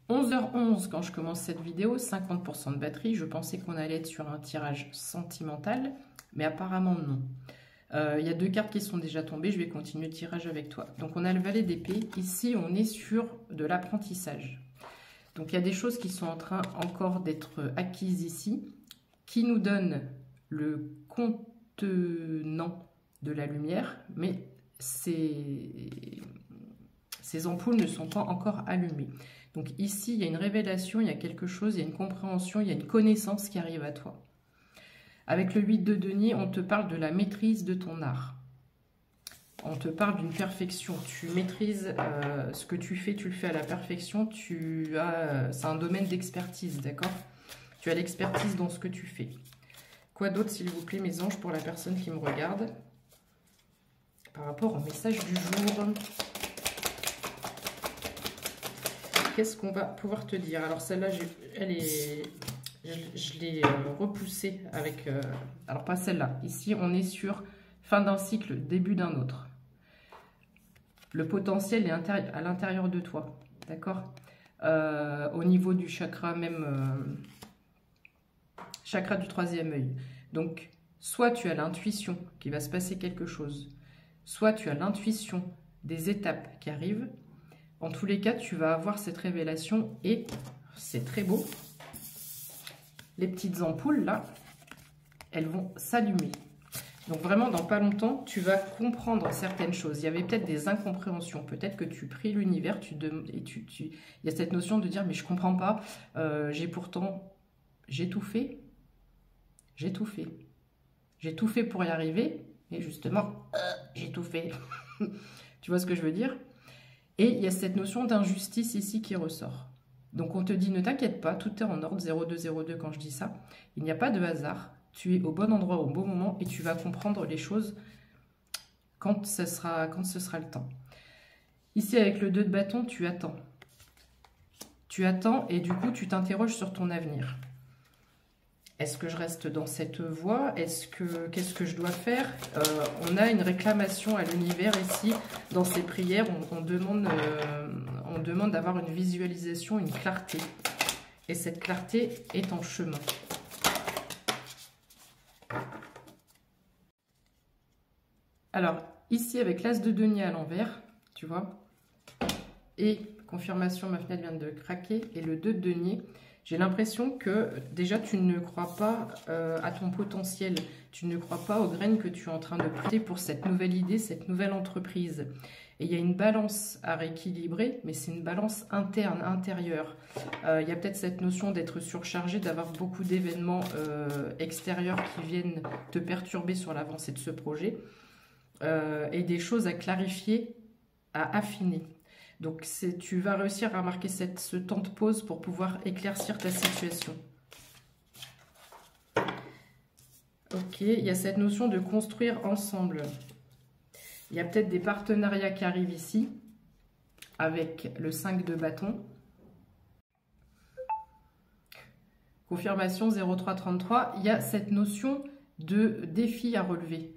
11h11 quand je commence cette vidéo, 50% de batterie. Je pensais qu'on allait être sur un tirage sentimental, mais apparemment non. Il y a 2 cartes qui sont déjà tombées, je vais continuer le tirage avec toi. Donc on a le valet d'épée, ici on est sur de l'apprentissage. Donc il y a des choses qui sont en train encore d'être acquises ici, qui nous donnent le contenant de la lumière, mais ces ampoules ne sont pas encore allumées. Donc ici, il y a une révélation, il y a quelque chose, il y a une compréhension, il y a une connaissance qui arrive à toi. Avec le 8 de denier, on te parle de la maîtrise de ton art. On te parle d'une perfection. Tu maîtrises ce que tu fais, tu le fais à la perfection. C'est un domaine d'expertise, d'accord? Tu as l'expertise dans ce que tu fais. Quoi d'autre, s'il vous plaît, mes anges, pour la personne qui me regarde? Par rapport au message du jour. Qu'est-ce qu'on va pouvoir te dire? Alors celle-là, je l'ai repoussée avec... alors pas celle-là. Ici, on est sur fin d'un cycle, début d'un autre. Le potentiel est à l'intérieur de toi. D'accord? Au niveau du chakra, même... chakra du 3e œil. Donc, soit tu as l'intuition qu'il va se passer quelque chose, soit tu as l'intuition des étapes qui arrivent. En tous les cas, tu vas avoir cette révélation et c'est très beau. Les petites ampoules, là, elles vont s'allumer. Donc vraiment, dans pas longtemps, tu vas comprendre certaines choses. Il y avait peut-être des incompréhensions. Peut-être que tu pries l'univers il y a cette notion de dire « mais je ne comprends pas, j'ai tout fait. J'ai tout fait. J'ai tout fait pour y arriver. Et justement, j'ai tout fait. » Tu vois ce que je veux dire? Et il y a cette notion d'injustice ici qui ressort. Donc on te dit, ne t'inquiète pas, tout est en ordre, 0202 quand je dis ça. Il n'y a pas de hasard, tu es au bon endroit au bon moment et tu vas comprendre les choses quand ce sera le temps. Ici avec le 2 de bâton, tu attends. Tu attends et du coup tu t'interroges sur ton avenir. Est-ce que je reste dans cette voie? Qu'est-ce que je dois faire? On a une réclamation à l'univers ici, dans ces prières, on demande d'avoir une visualisation, une clarté. Et cette clarté est en chemin. Alors, ici avec l'as de denier à l'envers, tu vois, et confirmation, ma fenêtre vient de craquer, et le 2 de denier, j'ai l'impression que déjà tu ne crois pas à ton potentiel, tu ne crois pas aux graines que tu es en train de planter pour cette nouvelle idée, cette nouvelle entreprise. Et il y a une balance à rééquilibrer, mais c'est une balance interne, intérieure. Il y a peut-être cette notion d'être surchargé, d'avoir beaucoup d'événements extérieurs qui viennent te perturber sur l'avancée de ce projet. Et des choses à clarifier, à affiner. Donc, tu vas réussir à marquer ce temps de pause pour pouvoir éclaircir ta situation. Ok, il y a cette notion de construire ensemble. Il y a peut-être des partenariats qui arrivent ici, avec le 5 de bâton. Confirmation 0333, il y a cette notion de défi à relever.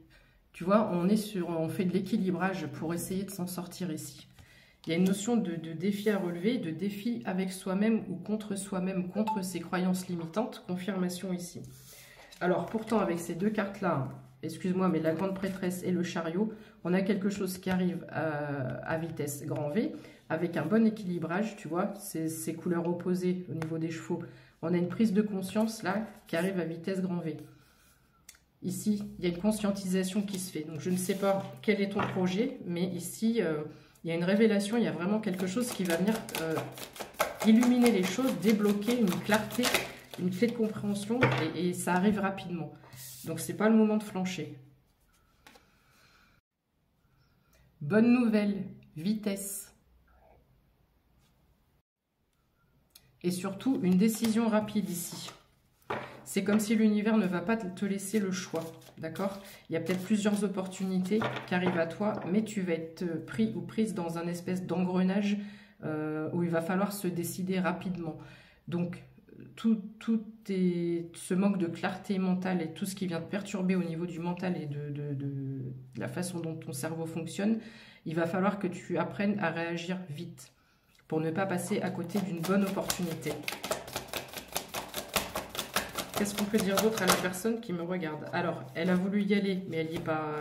Tu vois, on fait de l'équilibrage pour essayer de s'en sortir ici. Il y a une notion de défi à relever, de défi avec soi-même ou contre soi-même, contre ses croyances limitantes. Confirmation ici. Alors pourtant, avec ces 2 cartes-là, excuse-moi, mais la grande prêtresse et le chariot, on a quelque chose qui arrive à vitesse grand V, avec un bon équilibrage, tu vois, ces couleurs opposées au niveau des chevaux. On a une prise de conscience, là, qui arrive à vitesse grand V. Ici, il y a une conscientisation qui se fait. Donc, je ne sais pas quel est ton projet, mais ici... il y a une révélation, il y a vraiment quelque chose qui va venir illuminer les choses, débloquer une clarté, une clé de compréhension, et ça arrive rapidement. Donc, ce n'est pas le moment de flancher. Bonne nouvelle, vitesse. Et surtout, une décision rapide ici. C'est comme si l'univers ne va pas te laisser le choix, d'accord? Il y a peut-être plusieurs opportunités qui arrivent à toi, mais tu vas être pris ou prise dans un espèce d'engrenage où il va falloir se décider rapidement. Donc, ce manque de clarté mentale et tout ce qui vient te perturber au niveau du mental et de la façon dont ton cerveau fonctionne, il va falloir que tu apprennes à réagir vite pour ne pas passer à côté d'une bonne opportunité. Qu'est-ce qu'on peut dire d'autre à la personne qui me regarde? Alors, elle a voulu y aller, mais elle n'y est pas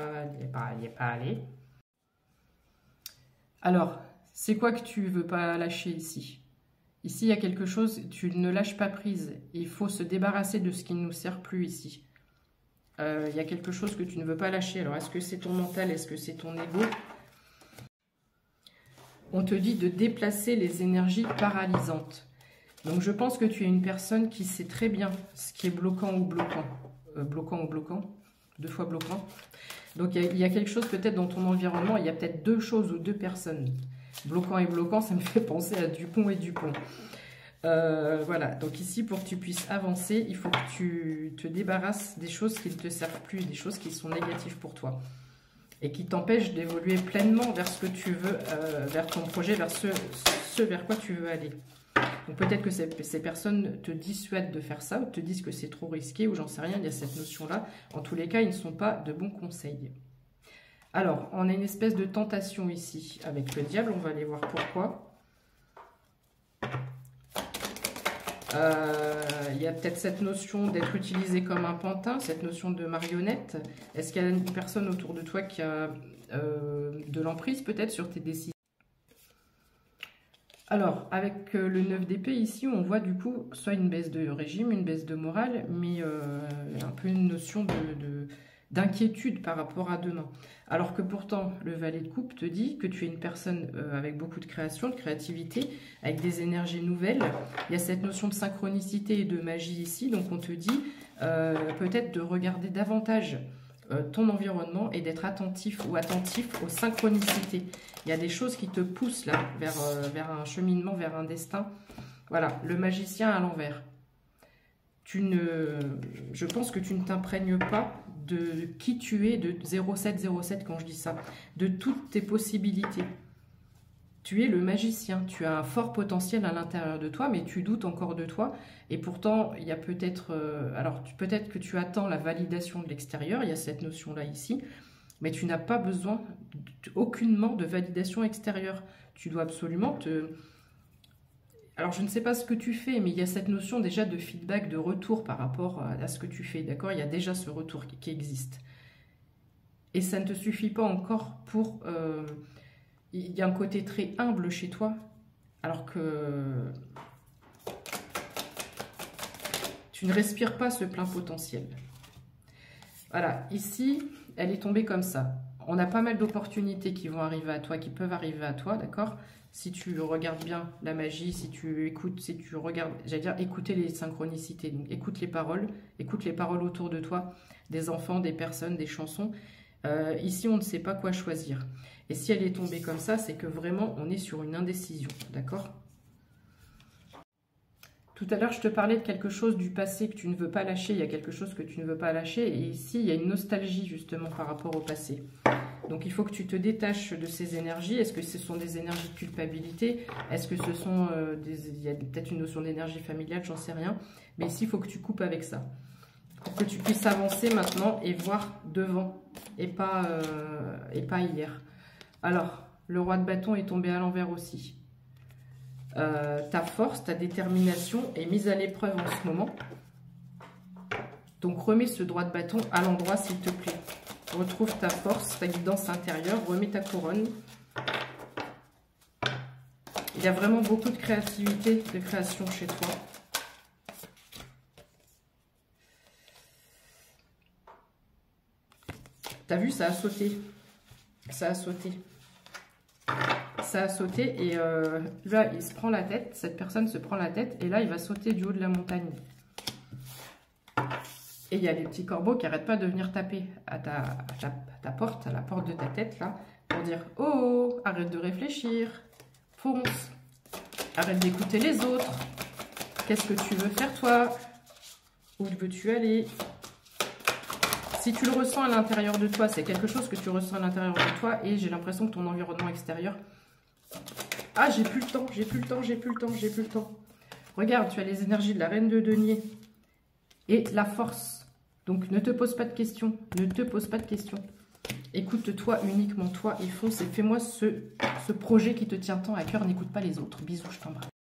allée. Alors, c'est quoi que tu veux pas lâcher ici? Ici, il y a quelque chose, tu ne lâches pas prise. Il faut se débarrasser de ce qui ne nous sert plus ici. Il y a quelque chose que tu ne veux pas lâcher. Alors, est-ce que c'est ton mental? Est-ce que c'est ton ego? On te dit de déplacer les énergies paralysantes. Donc, je pense que tu es une personne qui sait très bien ce qui est bloquant ou bloquant. Bloquant ou bloquant. 2 fois bloquant. Donc, il y a quelque chose peut-être dans ton environnement. Il y a peut-être 2 choses ou 2 personnes. Bloquant et bloquant, ça me fait penser à Dupont et Dupont. Voilà, donc ici, pour que tu puisses avancer, il faut que tu te débarrasses des choses qui ne te servent plus, des choses qui sont négatives pour toi et qui t'empêchent d'évoluer pleinement vers ce que tu veux, vers ton projet, vers ce vers quoi tu veux aller. Donc peut-être que ces personnes te dissuadent de faire ça ou te disent que c'est trop risqué ou j'en sais rien, il y a cette notion-là. En tous les cas, ils ne sont pas de bons conseils. Alors, on a une espèce de tentation ici avec le diable, on va aller voir pourquoi. Il y a peut-être cette notion d'être utilisé comme un pantin, cette notion de marionnette. Est-ce qu'il y a une personne autour de toi qui a de l'emprise peut-être sur tes décisions? Alors, avec le 9 d'épée ici, on voit du coup soit une baisse de régime, une baisse de morale, mais un peu une notion d'inquiétude par rapport à demain. Alors que pourtant, le valet de coupe te dit que tu es une personne avec beaucoup de création, de créativité, avec des énergies nouvelles. Il y a cette notion de synchronicité et de magie ici, donc on te dit peut-être de regarder davantage ton environnement et d'être attentif ou attentif aux synchronicités. Il y a des choses qui te poussent là vers un cheminement, vers un destin. Voilà, le magicien à l'envers. Je pense que tu ne t'imprègnes pas de qui tu es, de 0707 quand je dis ça, de toutes tes possibilités. Tu es le magicien, tu as un fort potentiel à l'intérieur de toi, mais tu doutes encore de toi. Et pourtant, il y a peut-être... peut-être que tu attends la validation de l'extérieur, il y a cette notion-là ici, mais tu n'as pas besoin aucunement de validation extérieure. Tu dois absolument te... Alors, je ne sais pas ce que tu fais, mais il y a cette notion déjà de feedback, de retour par rapport à ce que tu fais, d'accord? Il y a déjà ce retour qui existe. Et ça ne te suffit pas encore pour... il y a un côté très humble chez toi, alors que tu ne respires pas ce plein potentiel. Voilà, ici, elle est tombée comme ça. On a pas mal d'opportunités qui vont arriver à toi, qui peuvent arriver à toi, d'accord? Si tu regardes bien la magie, si tu écoutes, si tu regardes, j'allais dire écouter les synchronicités, donc écoute les paroles autour de toi, des enfants, des personnes, des chansons. Ici, on ne sait pas quoi choisir. Et si elle est tombée comme ça, c'est que vraiment, on est sur une indécision, d'accord? Tout à l'heure, je te parlais de quelque chose du passé que tu ne veux pas lâcher. Il y a quelque chose que tu ne veux pas lâcher. Et ici, il y a une nostalgie, justement, par rapport au passé. Donc, il faut que tu te détaches de ces énergies. Est-ce que ce sont des énergies de culpabilité? Est-ce que ce sont il y a peut-être une notion d'énergie familiale? J'en sais rien. Mais ici, il faut que tu coupes avec ça. Pour que tu puisses avancer maintenant et voir devant. Et pas hier. Alors, le roi de bâton est tombé à l'envers aussi. Ta force, ta détermination est mise à l'épreuve en ce moment. Donc, remets ce droit de bâton à l'endroit, s'il te plaît. Retrouve ta force, ta guidance intérieure. Remets ta couronne. Il y a vraiment beaucoup de créativité, de création chez toi. T'as vu, ça a sauté. Ça a sauté. Ça a sauté et là, il se prend la tête. Cette personne se prend la tête et là, il va sauter du haut de la montagne. Et il y a les petits corbeaux qui n'arrêtent pas de venir taper à ta porte, à la porte de ta tête, là, pour dire « Oh, arrête de réfléchir, fonce, arrête d'écouter les autres. Qu'est-ce que tu veux faire, toi? Où veux-tu aller ?» Si tu le ressens à l'intérieur de toi, c'est quelque chose que tu ressens à l'intérieur de toi et j'ai l'impression que ton environnement extérieur... Ah, j'ai plus le temps, j'ai plus le temps, j'ai plus le temps, j'ai plus le temps. Regarde, tu as les énergies de la reine de denier et la force. Donc, ne te pose pas de questions, ne te pose pas de questions. Écoute-toi, uniquement toi, et fonce et fais-moi ce projet qui te tient tant à cœur. N'écoute pas les autres. Bisous, je t'embrasse.